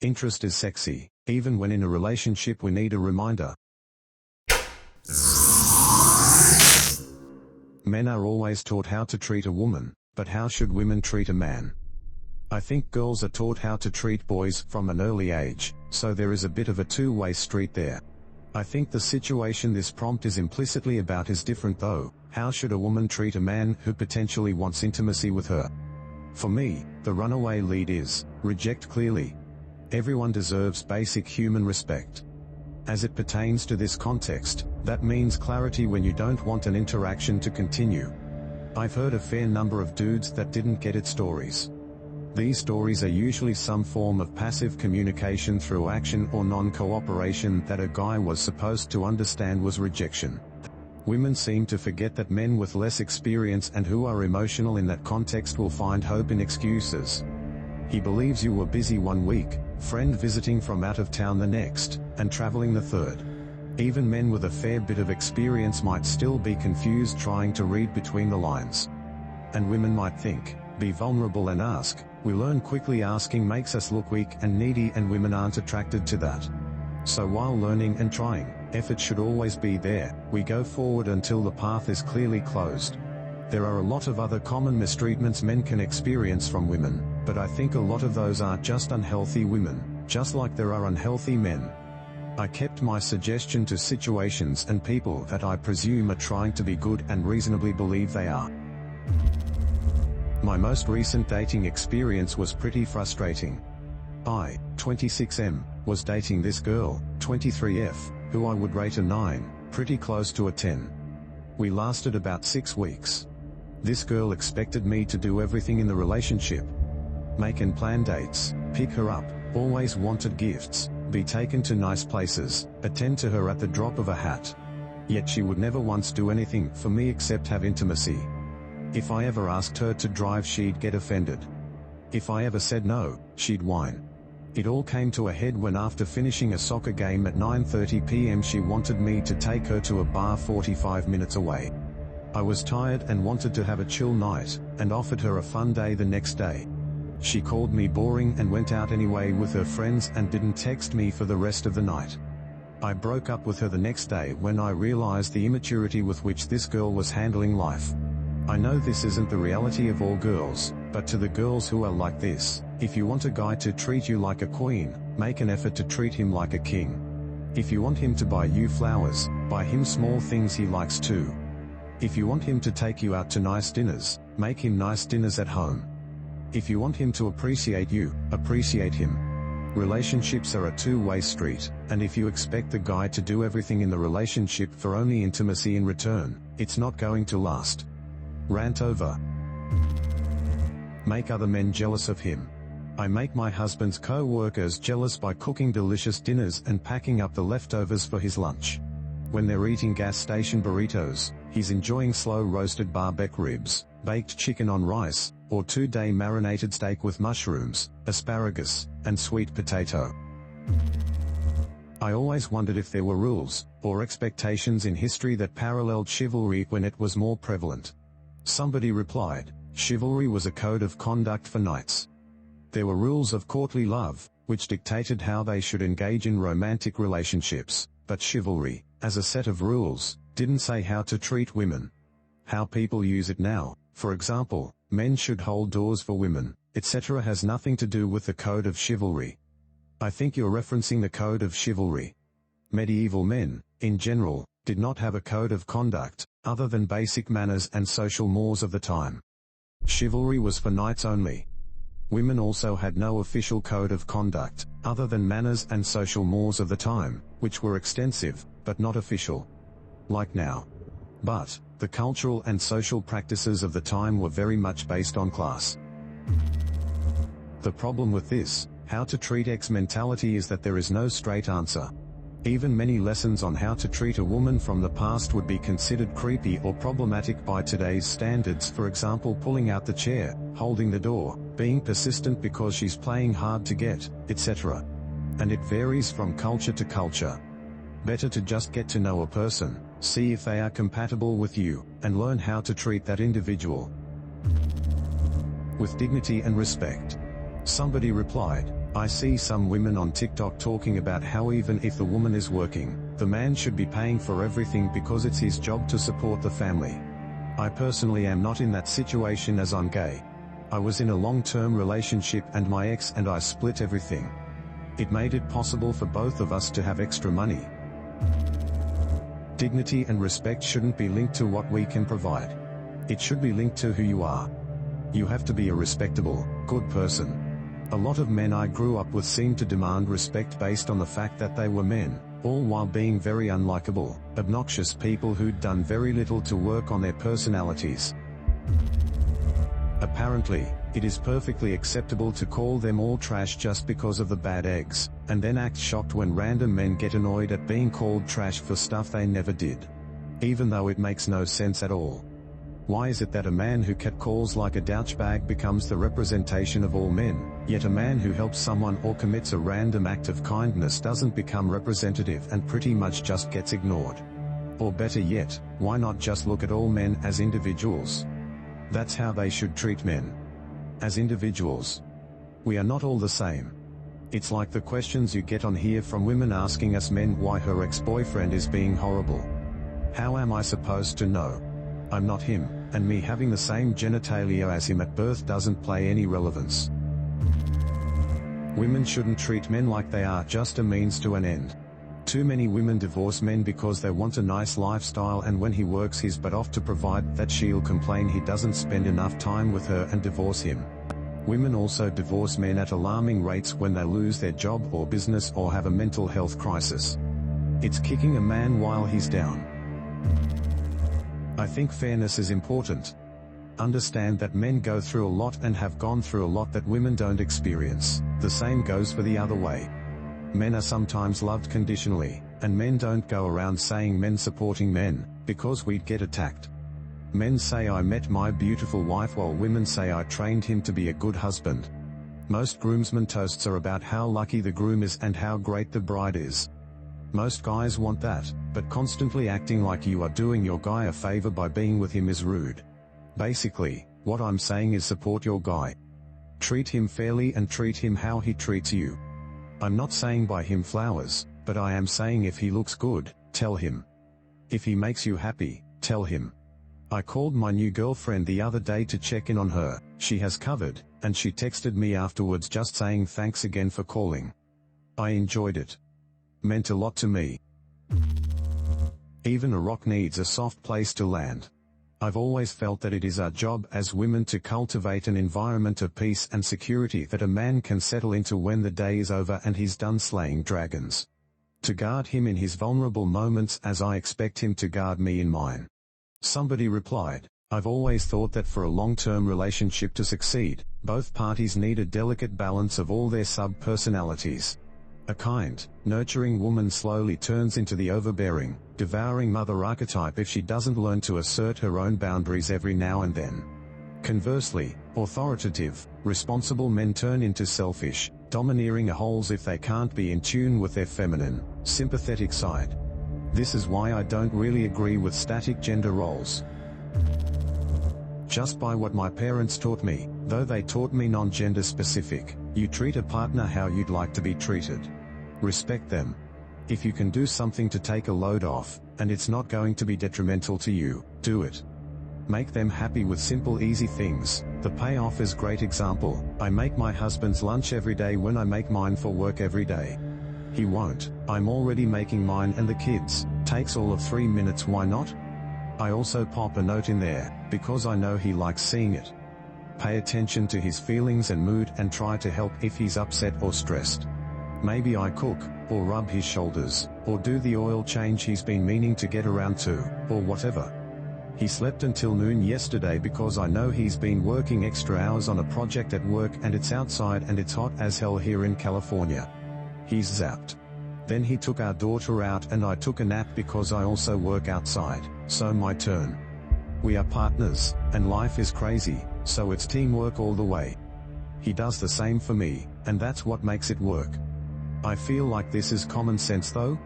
Interest is sexy. Even when in a relationship we need a reminder. Men are always taught how to treat a woman, but how should women treat a man? I think girls are taught how to treat boys from an early age, so there is a bit of a two-way street there. I think the situation this prompt is implicitly about is different though. How should a woman treat a man who potentially wants intimacy with her? For me, the runaway lead is, reject clearly. Everyone deserves basic human respect. As it pertains to this context, that means clarity when you don't want an interaction to continue. I've heard a fair number of dudes that didn't get it stories. These stories are usually some form of passive communication through action or non-cooperation that a guy was supposed to understand was rejection. Women seem to forget that men with less experience and who are emotional in that context will find hope in excuses. He believes you were busy one week, friend visiting from out of town the next, and traveling the third. Even men with a fair bit of experience might still be confused trying to read between the lines. And women might think, be vulnerable and ask. We learn quickly asking makes us look weak and needy, and women aren't attracted to that. So while learning and trying, effort should always be there. We go forward until the path is clearly closed. There are a lot of other common mistreatments men can experience from women, but I think a lot of those are just unhealthy women, just like there are unhealthy men. I kept my suggestion to situations and people that I presume are trying to be good and reasonably believe they are. My most recent dating experience was pretty frustrating. I, 26M, was dating this girl, 23F, who I would rate a 9, pretty close to a 10. We lasted about 6 weeks. This girl expected me to do everything in the relationship. Make and plan dates, pick her up, always wanted gifts, be taken to nice places, attend to her at the drop of a hat. Yet she would never once do anything for me except have intimacy. If I ever asked her to drive, she'd get offended. If I ever said no, she'd whine. It all came to a head when, after finishing a soccer game at 9:30 p.m., she wanted me to take her to a bar 45 minutes away. I was tired and wanted to have a chill night, and offered her a fun day the next day. She called me boring and went out anyway with her friends and didn't text me for the rest of the night. I broke up with her the next day when I realized the immaturity with which this girl was handling life. I know this isn't the reality of all girls, but to the girls who are like this, if you want a guy to treat you like a queen, make an effort to treat him like a king. If you want him to buy you flowers, buy him small things he likes too. If you want him to take you out to nice dinners, make him nice dinners at home. If you want him to appreciate you, appreciate him. Relationships are a two-way street, and if you expect the guy to do everything in the relationship for only intimacy in return, it's not going to last. Rant over. Make other men jealous of him. I make my husband's co-workers jealous by cooking delicious dinners and packing up the leftovers for his lunch. When they're eating gas station burritos, he's enjoying slow-roasted barbecue ribs, baked chicken on rice, or 2-day marinated steak with mushrooms, asparagus, and sweet potato. I always wondered if there were rules, or expectations in history that paralleled chivalry when it was more prevalent. Somebody replied, chivalry was a code of conduct for knights. There were rules of courtly love, which dictated how they should engage in romantic relationships, but chivalry, as a set of rules, didn't say how to treat women. How people use it now, for example, men should hold doors for women, etc., has nothing to do with the code of chivalry. I think you're referencing the code of chivalry. Medieval men, in general, did not have a code of conduct, other than basic manners and social mores of the time. Chivalry was for knights only. Women also had no official code of conduct, other than manners and social mores of the time, which were extensive, but not official. Like now. But, the cultural and social practices of the time were very much based on class. The problem with this, how to treat X mentality, is that there is no straight answer. Even many lessons on how to treat a woman from the past would be considered creepy or problematic by today's standards, for example pulling out the chair, holding the door, being persistent because she's playing hard to get, etc. And it varies from culture to culture. Better to just get to know a person, see if they are compatible with you, and learn how to treat that individual with dignity and respect. Somebody replied, I see some women on TikTok talking about how even if the woman is working, the man should be paying for everything because it's his job to support the family. I personally am not in that situation as I'm gay. I was in a long-term relationship and my ex and I split everything. It made it possible for both of us to have extra money. Dignity and respect shouldn't be linked to what we can provide. It should be linked to who you are. You have to be a respectable, good person. A lot of men I grew up with seemed to demand respect based on the fact that they were men, all while being very unlikable, obnoxious people who'd done very little to work on their personalities. Apparently, it is perfectly acceptable to call them all trash just because of the bad eggs, and then act shocked when random men get annoyed at being called trash for stuff they never did. Even though it makes no sense at all. Why is it that a man who catcalls like a douchebag becomes the representation of all men, yet a man who helps someone or commits a random act of kindness doesn't become representative and pretty much just gets ignored? Or better yet, why not just look at all men as individuals? That's how they should treat men. As individuals. We are not all the same. It's like the questions you get on here from women asking us men why her ex-boyfriend is being horrible. How am I supposed to know? I'm not him, and me having the same genitalia as him at birth doesn't play any relevance. Women shouldn't treat men like they are just a means to an end. Too many women divorce men because they want a nice lifestyle, and when he works his butt off to provide that, she'll complain he doesn't spend enough time with her and divorce him. Women also divorce men at alarming rates when they lose their job or business or have a mental health crisis. It's kicking a man while he's down. I think fairness is important. Understand that men go through a lot and have gone through a lot that women don't experience. The same goes for the other way. Men are sometimes loved conditionally, and men don't go around saying men supporting men, because we'd get attacked. Men say I met my beautiful wife while women say I trained him to be a good husband. Most groomsmen toasts are about how lucky the groom is and how great the bride is. Most guys want that, but constantly acting like you are doing your guy a favor by being with him is rude. Basically, what I'm saying is support your guy. Treat him fairly and treat him how he treats you. I'm not saying buy him flowers, but I am saying if he looks good, tell him. If he makes you happy, tell him. I called my new girlfriend the other day to check in on her. She has covered, and she texted me afterwards just saying thanks again for calling. I enjoyed it. Meant a lot to me. Even a rock needs a soft place to land. I've always felt that it is our job as women to cultivate an environment of peace and security that a man can settle into when the day is over and he's done slaying dragons. To guard him in his vulnerable moments as I expect him to guard me in mine. Somebody replied, I've always thought that for a long-term relationship to succeed, both parties need a delicate balance of all their sub-personalities. A kind, nurturing woman slowly turns into the overbearing, devouring mother archetype if she doesn't learn to assert her own boundaries every now and then. Conversely, authoritative, responsible men turn into selfish, domineering a-holes if they can't be in tune with their feminine, sympathetic side. This is why I don't really agree with static gender roles. Just by what my parents taught me, though they taught me non-gender specific, you treat a partner how you'd like to be treated. Respect them. If you can do something to take a load off, and it's not going to be detrimental to you, do it. Make them happy with simple easy things. The payoff is great example. I make my husband's lunch every day when I make mine for work every day. He won't. I'm already making mine and the kids. Takes all of 3 minutes, why not? I also pop a note in there, because I know he likes seeing it. Pay attention to his feelings and mood and try to help if he's upset or stressed. Maybe I cook, or rub his shoulders, or do the oil change he's been meaning to get around to, or whatever. He slept until noon yesterday because I know he's been working extra hours on a project at work and it's outside and it's hot as hell here in California. He's zapped. Then he took our daughter out and I took a nap because I also work outside, so my turn. We are partners, and life is crazy, so it's teamwork all the way. He does the same for me, and that's what makes it work. I feel like this is common sense though.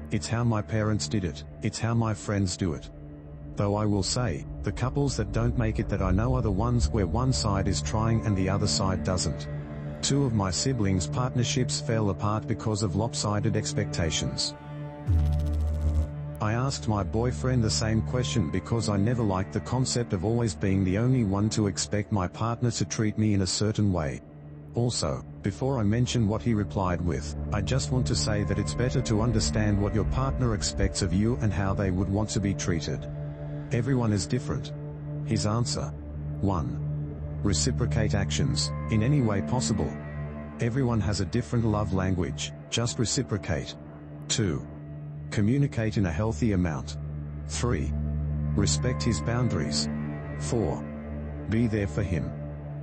It's how my parents did it, it's how my friends do it. Though I will say, the couples that don't make it that I know are the ones where one side is trying and the other side doesn't. 2 of my siblings' partnerships fell apart because of lopsided expectations. I asked my boyfriend the same question because I never liked the concept of always being the only one to expect my partner to treat me in a certain way. Also, before I mention what he replied with, I just want to say that it's better to understand what your partner expects of you and how they would want to be treated. Everyone is different. His answer: 1. Reciprocate actions, in any way possible. Everyone has a different love language, just reciprocate. 2. Communicate in a healthy amount. 3. Respect his boundaries. 4. Be there for him.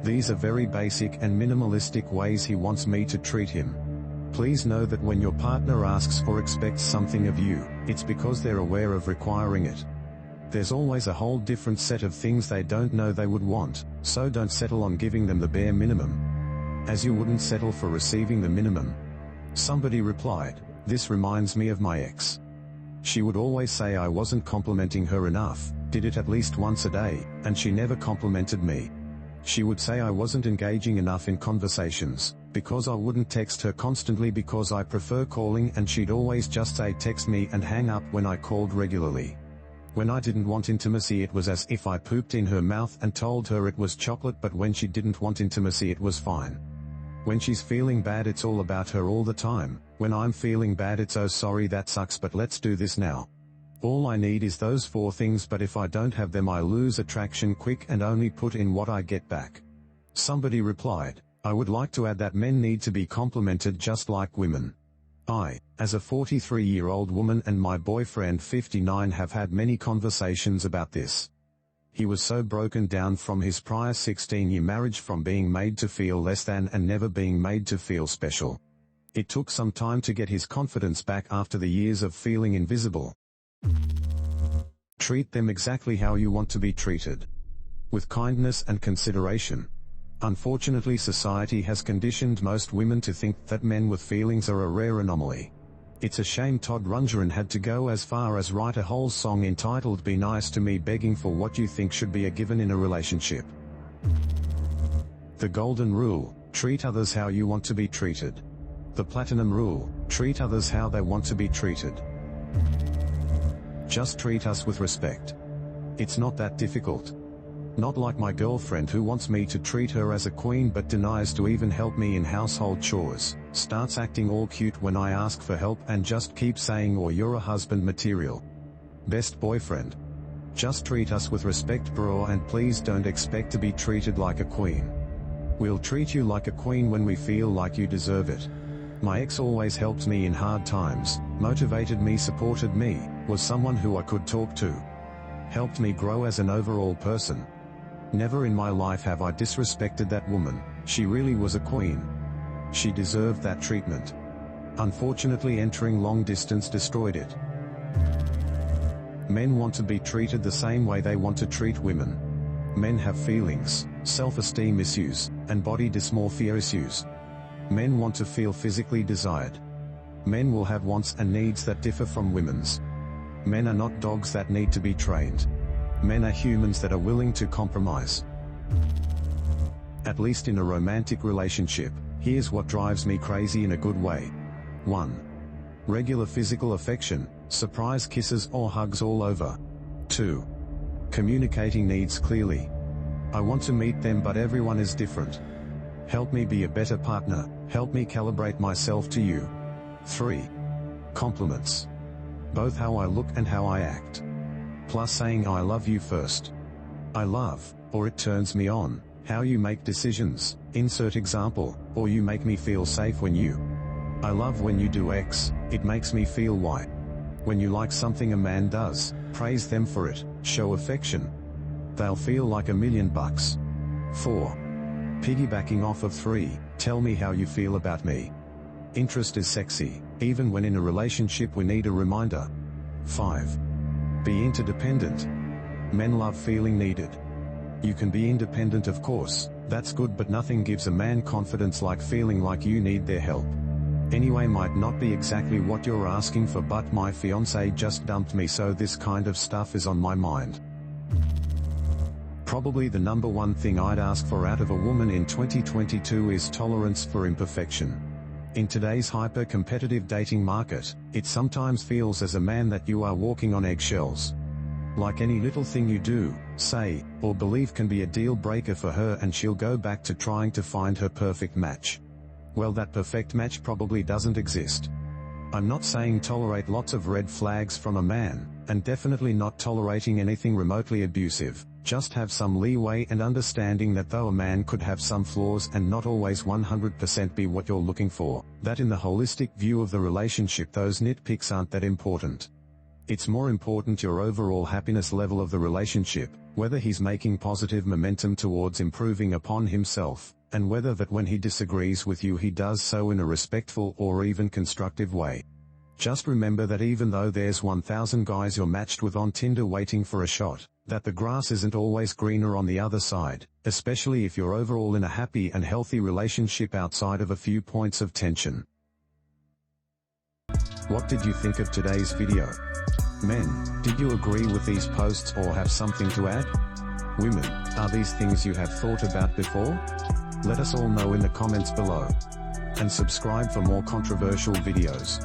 These are very basic and minimalistic ways he wants me to treat him. Please know that when your partner asks or expects something of you, it's because they're aware of requiring it. There's always a whole different set of things they don't know they would want, so don't settle on giving them the bare minimum. As you wouldn't settle for receiving the minimum. Somebody replied, "This reminds me of my ex. She would always say I wasn't complimenting her enough, did it at least once a day, and she never complimented me. She would say I wasn't engaging enough in conversations, because I wouldn't text her constantly because I prefer calling, and she'd always just say text me and hang up when I called regularly. When I didn't want intimacy it was as if I pooped in her mouth and told her it was chocolate, but when she didn't want intimacy it was fine. When she's feeling bad it's all about her all the time. When I'm feeling bad it's oh sorry that sucks but let's do this now. All I need is those 4 things, but if I don't have them I lose attraction quick and only put in what I get back." Somebody replied, "I would like to add that men need to be complimented just like women." I, as a 43-year-old woman and my boyfriend 59 have had many conversations about this. He was so broken down from his prior 16-year marriage, from being made to feel less than and never being made to feel special. It took some time to get his confidence back after the years of feeling invisible. Treat them exactly how you want to be treated. With kindness and consideration. Unfortunately, society has conditioned most women to think that men with feelings are a rare anomaly. It's a shame Todd Rundgren had to go as far as write a whole song entitled "Be Nice to Me," begging for what you think should be a given in a relationship. The golden rule: treat others how you want to be treated. The platinum rule: treat others how they want to be treated. Just treat us with respect. It's not that difficult. Not like my girlfriend who wants me to treat her as a queen but denies to even help me in household chores, starts acting all cute when I ask for help and just keeps saying "or you're a husband material." Best boyfriend. Just treat us with respect bro, and please don't expect to be treated like a queen. We'll treat you like a queen when we feel like you deserve it. My ex always helped me in hard times, motivated me, supported me, was someone who I could talk to. Helped me grow as an overall person. Never in my life have I disrespected that woman. She really was a queen. She deserved that treatment. Unfortunately, entering long distance destroyed it. Men want to be treated the same way they want to treat women. Men have feelings, self-esteem issues, and body dysmorphia issues. Men want to feel physically desired. Men will have wants and needs that differ from women's. Men are not dogs that need to be trained. Men are humans that are willing to compromise. At least in a romantic relationship, here's what drives me crazy in a good way. 1. Regular physical affection, surprise kisses or hugs all over. 2. Communicating needs clearly. I want to meet them but everyone is different. Help me be a better partner, help me calibrate myself to you. 3. Compliments. Both how I look and how I act. Plus saying I love you first. I love, or it turns me on, how you make decisions, insert example, or you make me feel safe when you. I love when you do X, it makes me feel Y. When you like something a man does, praise them for it, show affection. They'll feel like $1,000,000. 4. Piggybacking off of 3, tell me how you feel about me. Interest is sexy, even when in a relationship we need a reminder. 5. Be interdependent. Men love feeling needed. You can be independent of course, that's good, but nothing gives a man confidence like feeling like you need their help. Anyway, might not be exactly what you're asking for, but my fiancé just dumped me, so this kind of stuff is on my mind. Probably the number one thing I'd ask for out of a woman in 2022 is tolerance for imperfection. In today's hyper-competitive dating market, it sometimes feels as a man that you are walking on eggshells. Like any little thing you do, say, or believe can be a deal breaker for her, and she'll go back to trying to find her perfect match. Well, that perfect match probably doesn't exist. I'm not saying tolerate lots of red flags from a man, and definitely not tolerating anything remotely abusive. Just have some leeway and understanding that though a man could have some flaws and not always 100% be what you're looking for, that in the holistic view of the relationship those nitpicks aren't that important. It's more important your overall happiness level of the relationship, whether he's making positive momentum towards improving upon himself, and whether that when he disagrees with you he does so in a respectful or even constructive way. Just remember that even though there's 1,000 guys you're matched with on Tinder waiting for a shot, that the grass isn't always greener on the other side, especially if you're overall in a happy and healthy relationship outside of a few points of tension. What did you think of today's video? Men, did you agree with these posts or have something to add? Women, are these things you have thought about before? Let us all know in the comments below. And subscribe for more controversial videos.